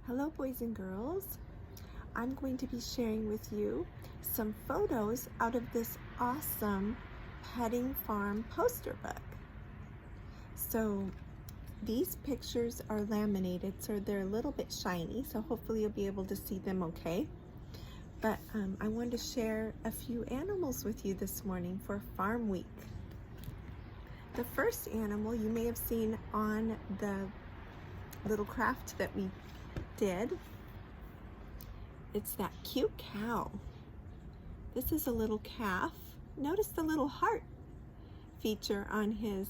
Hello boys and girls. I'm going to be sharing with you some photos out of this awesome Petting Farm poster book. So these pictures are laminated, so they're a little bit shiny, so hopefully you'll be able to see them okay. But I wanted to share a few animals with you this morning for Farm Week. The first animal you may have seen on the little craft that we did. It's that cute cow. This is a little calf. Notice the little heart feature on his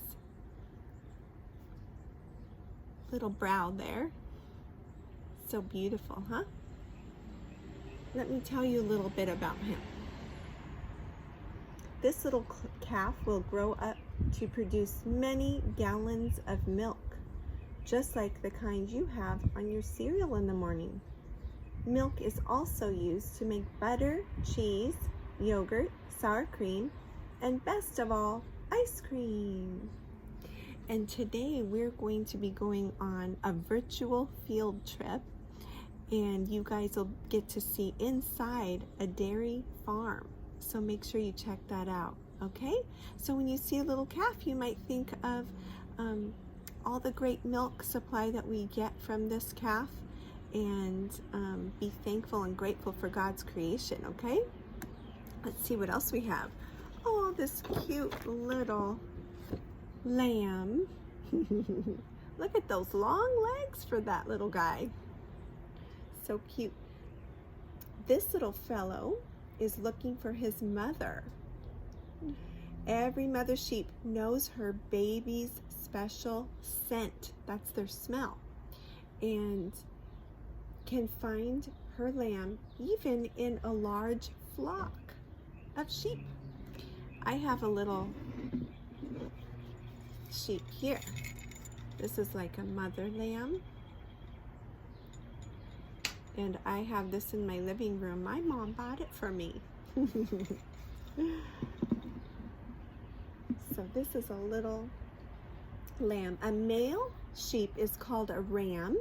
little brow there. So beautiful, huh? Let me tell you a little bit about him. This little calf will grow up to produce many gallons of milk, just like the kind you have on your cereal in the morning. Milk is also used to make butter, cheese, yogurt, sour cream, and best of all, ice cream. And today we're going to be going on a virtual field trip, and you guys will get to see inside a dairy farm. So make sure you check that out, okay? So when you see a little calf, you might think of all the great milk supply that we get from this calf, and be thankful and grateful for God's creation, okay? Let's see what else we have. Oh, this cute little lamb. Look at those long legs for that little guy. So cute. This little fellow is looking for his mother. Every mother sheep knows her baby's special scent. That's their smell. And can find her lamb even in a large flock of sheep. I have a little sheep here. This is like a mother lamb. And I have this in my living room. My mom bought it for me. So this is a little lamb. A male sheep is called a ram.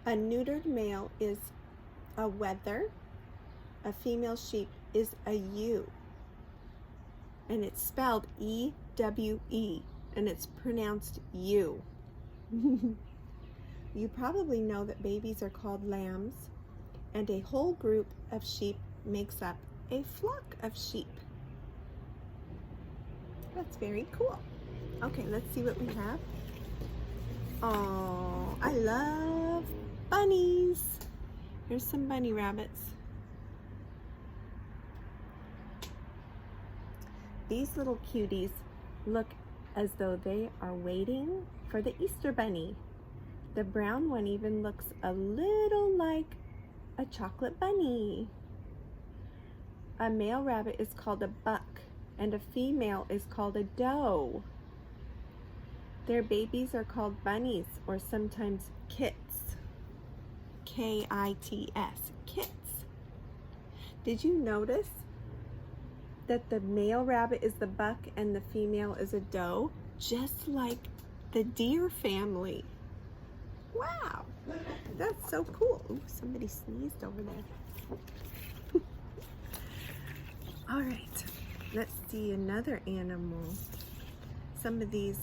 A neutered male is a wether. A female sheep is a ewe. And it's spelled E-W-E, and it's pronounced ewe. You probably know that babies are called lambs, and a whole group of sheep makes up a flock of sheep. That's very cool. Okay, let's see what we have. Oh, I love bunnies. Here's some bunny rabbits. These little cuties look as though they are waiting for the Easter bunny. The brown one even looks a little like a chocolate bunny. A male rabbit is called a buck, and a female is called a doe. Their babies are called bunnies, or sometimes kits. K-I-T-S, kits. Did you notice that the male rabbit is the buck and the female is a doe? Just like the deer family. Wow, that's so cool. Ooh, somebody sneezed over there. All right, let's see another animal. Some of these,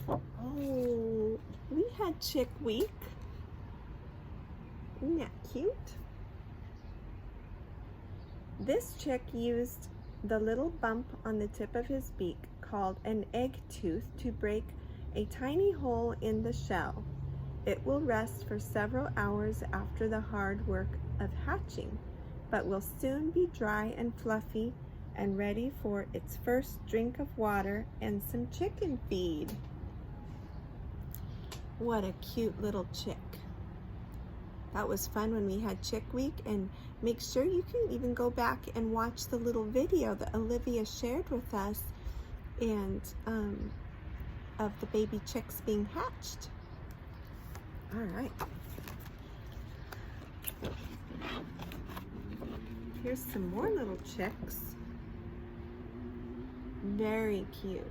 oh, we had Chick Week. Isn't that cute? This chick used the little bump on the tip of his beak, called an egg tooth, to break a tiny hole in the shell. It will rest for several hours after the hard work of hatching, but will soon be dry and fluffy and ready for its first drink of water and some chicken feed. What a cute little chick. That was fun when we had Chick Week, and make sure you can even go back and watch the little video that Olivia shared with us, and of the baby chicks being hatched. All right. Here's some more little chicks. Very cute.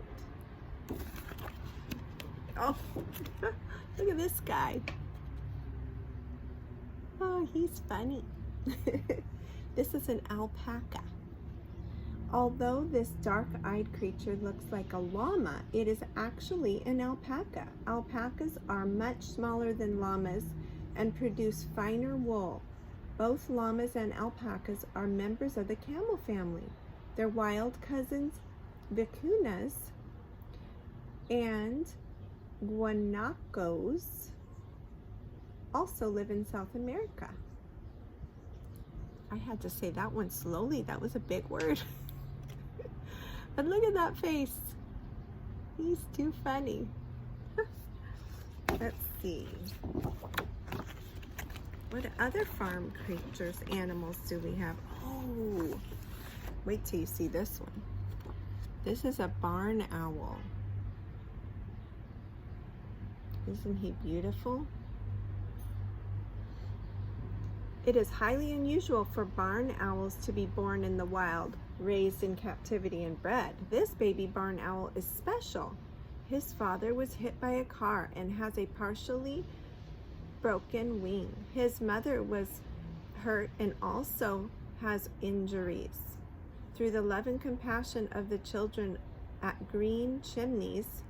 Oh, look at this guy. Oh, he's funny. This is an alpaca. Although this dark-eyed creature looks like a llama, it is actually an alpaca. Alpacas are much smaller than llamas and produce finer wool. Both llamas and alpacas are members of the camel family. Their wild cousins, vicuñas and guanacos, also live in South America. I had to say that one slowly. That was a big word. But look at that face. He's too funny. Let's see. What other farm creatures, animals do we have? Oh, wait till you see this one. This is a barn owl. Isn't he beautiful? It is highly unusual for barn owls to be born in the wild, raised in captivity and bred. This baby barn owl is special. His father was hit by a car and has a partially broken wing. His mother was hurt and also has injuries. Through the love and compassion of the children at Green Chimneys,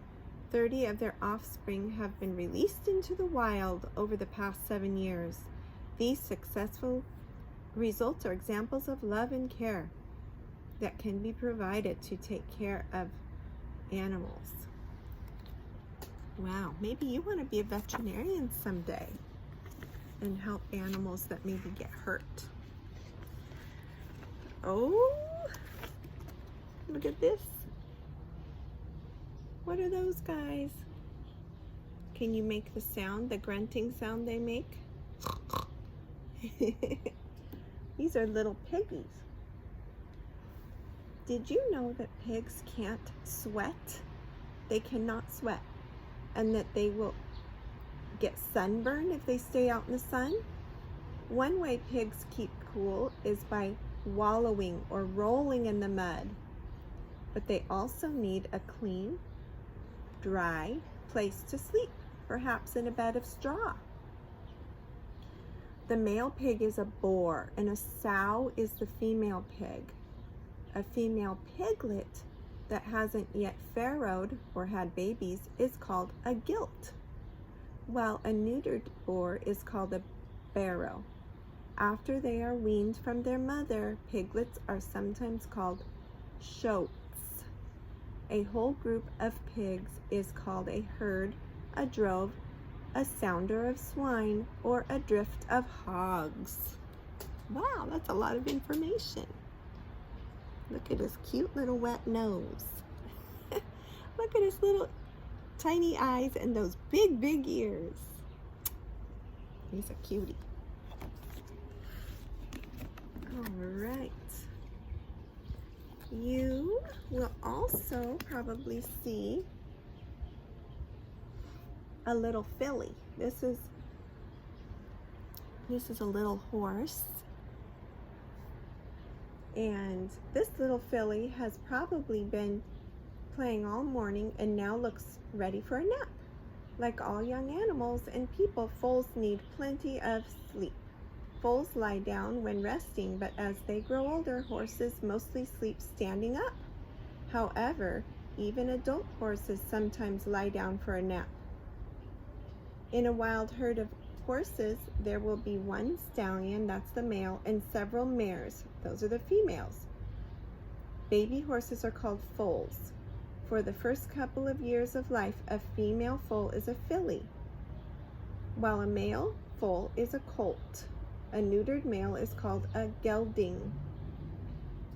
30 of their offspring have been released into the wild over the past 7 years. These successful results are examples of love and care that can be provided to take care of animals. Wow, maybe you want to be a veterinarian someday and help animals that maybe get hurt. Oh, look at this. What are those guys? Can you make the sound, the grunting sound they make? These are little piggies. Did you know that pigs can't sweat? They cannot sweat, and that they will get sunburned if they stay out in the sun? One way pigs keep cool is by wallowing or rolling in the mud, but they also need a clean, dry place to sleep, perhaps in a bed of straw. The male pig is a boar, and a sow is the female pig. A female piglet that hasn't yet farrowed or had babies is called a gilt, while a neutered boar is called a barrow. After they are weaned from their mother, piglets are sometimes called shoats. A whole group of pigs is called a herd, a drove, a sounder of swine, or a drift of hogs. Wow, that's a lot of information. Look at his cute little wet nose. Look at his little tiny eyes and those big, big ears. He's a cutie. All right. You will also probably see a little filly. This is a little horse, and this little filly has probably been playing all morning and now looks ready for a nap. Like all young animals and people, foals need plenty of sleep. Foals lie down when resting, but as they grow older, horses mostly sleep standing up. However, even adult horses sometimes lie down for a nap. In a wild herd of horses, there will be one stallion, that's the male, and several mares, those are the females. Baby horses are called foals. For the first couple of years of life, a female foal is a filly, while a male foal is a colt. A neutered male is called a gelding.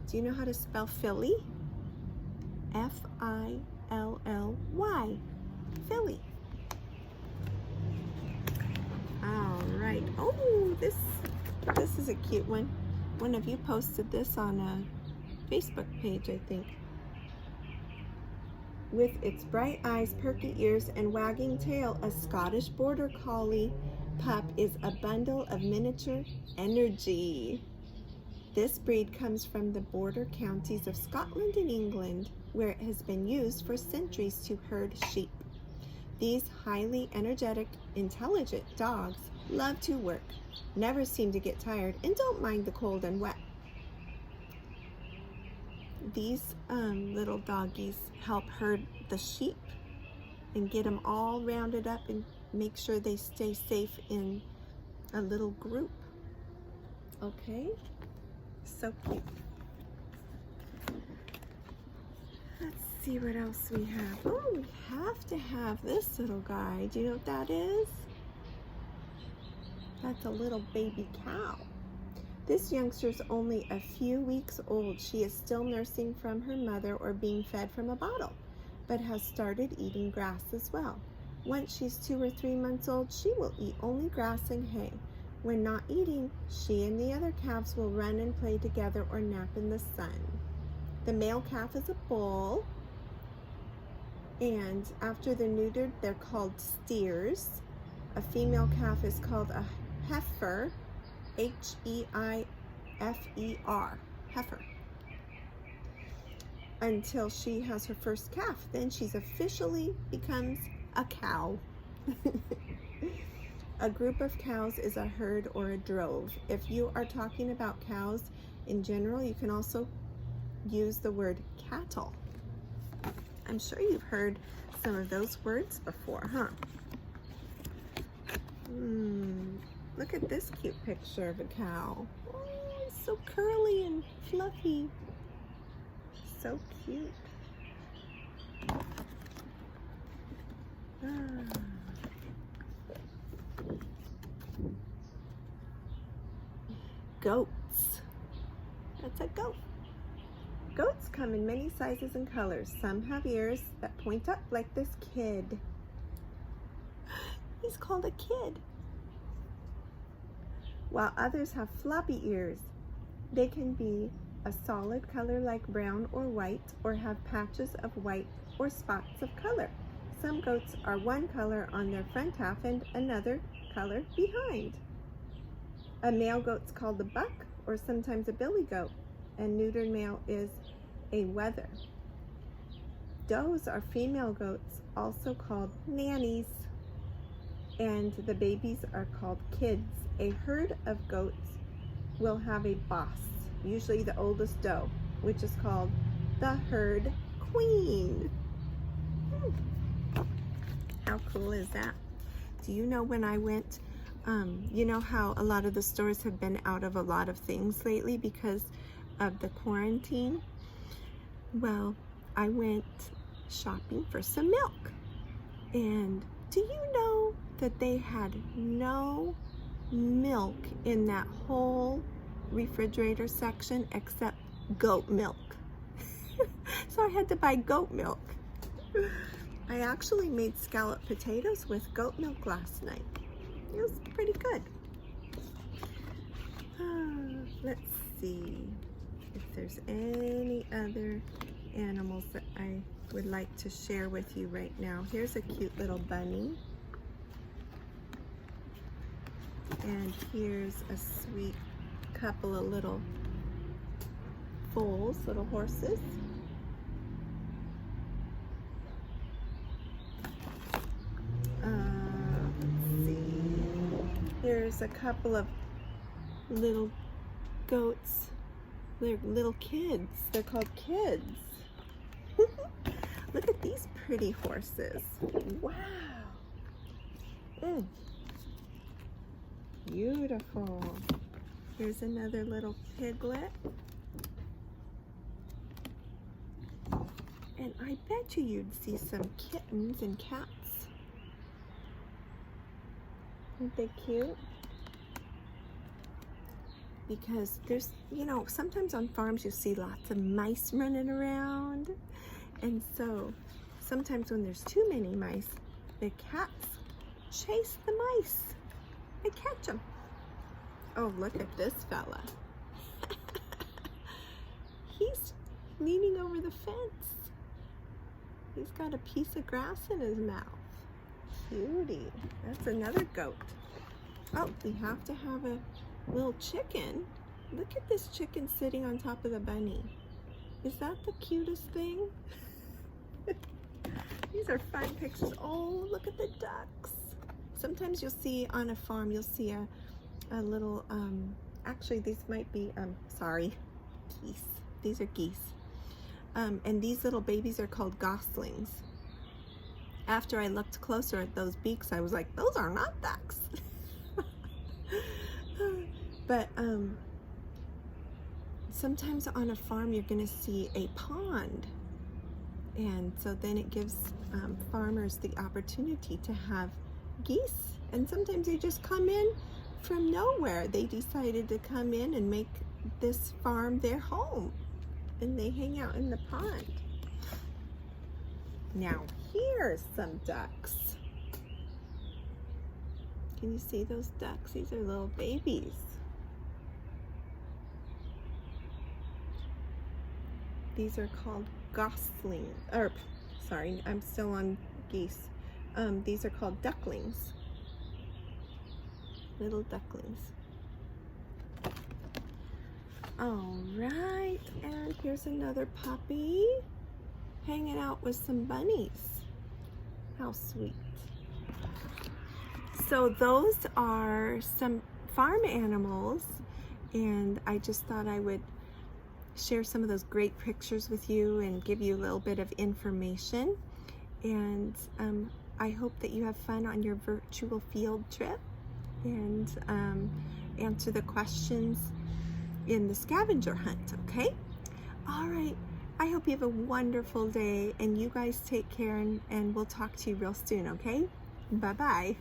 Do you know how to spell filly? F-I-L-L-Y, filly. All right. Oh, this is a cute one. One of you posted this on a Facebook page, I think. With its bright eyes, perky ears, and wagging tail, a Scottish Border Collie pup is a bundle of miniature energy. This breed comes from the border counties of Scotland and England, where it has been used for centuries to herd sheep. These highly energetic, intelligent dogs love to work, never seem to get tired, and don't mind the cold and wet. These little doggies help herd the sheep and get them all rounded up and make sure they stay safe in a little group. Okay, so cute. Let's see what else we have. Oh, we have to have this little guy. Do you know what that is? That's a little baby cow. This youngster's only a few weeks old. She is still nursing from her mother or being fed from a bottle, but has started eating grass as well. Once she's 2 or 3 months old, she will eat only grass and hay. When not eating, she and the other calves will run and play together or nap in the sun. The male calf is a bull, and after they're neutered, they're called steers. A female calf is called a heifer, H-E-I-F-E-R, heifer, until she has her first calf. Then she's officially becomes a cow. A group of cows is a herd or a drove. If you are talking about cows in general, you can also use the word cattle. I'm sure you've heard some of those words before, huh? Look at this cute picture of a cow. Oh, it's so curly and fluffy. So cute. Goats. That's a goat. Goats come in many sizes and colors. Some have ears that point up like this kid. He's called a kid. While others have floppy ears. They can be a solid color like brown or white, or have patches of white or spots of color. Some goats are one color on their front half and another color behind. A male goat's called a buck, or sometimes a billy goat, and neutered male is a wether. Does are female goats, also called nannies, and the babies are called kids. A herd of goats will have a boss, usually the oldest doe, which is called the herd queen. How cool is that? Do you know when I went, you know how a lot of the stores have been out of a lot of things lately because of the quarantine? Well, I went shopping for some milk. And do you know that they had no milk in that whole refrigerator section except goat milk? So I had to buy goat milk. I actually made scalloped potatoes with goat milk last night. It was pretty good. Let's see if there's any other animals that I would like to share with you right now. Here's a cute little bunny. And here's a sweet couple of little foals, little horses. Let's see. Here's a couple of little goats. They're little kids. They're called kids. Look at these pretty horses. Wow. Beautiful. Here's another little piglet. And I bet you'd see some kittens and cats. Aren't they cute? Because there's, you know, sometimes on farms you see lots of mice running around. And so sometimes when there's too many mice, the cats chase the mice. They catch them. Oh, look at this fella. He's leaning over the fence. He's got a piece of grass in his mouth. Cutie. That's another goat. Oh, we have to have a little chicken. Look at this chicken sitting on top of the bunny. Is that the cutest thing? These are fun pictures. Oh, look at the ducks. sometimes you'll see on a farm, you'll see a little, actually these might be, sorry, geese. These are geese. And these little babies are called goslings. After I looked closer at those beaks, I was like, those are not ducks. But sometimes on a farm you're going to see a pond, and so then it gives farmers the opportunity to have geese, and sometimes they just come in from nowhere. They decided to come in and make this farm their home, and they hang out in the pond. Now here's some ducks. Can you see those ducks? These are little babies. These are called goslings, or sorry, I'm still on geese. These are called ducklings. Little ducklings. All right, and here's another puppy hanging out with some bunnies. How sweet. So those are some farm animals, and I just thought I would share some of those great pictures with you and give you a little bit of information. And I hope that you have fun on your virtual field trip and answer the questions in the scavenger hunt, okay? All right, I hope you have a wonderful day, and you guys take care, and we'll talk to you real soon, okay? Bye-bye.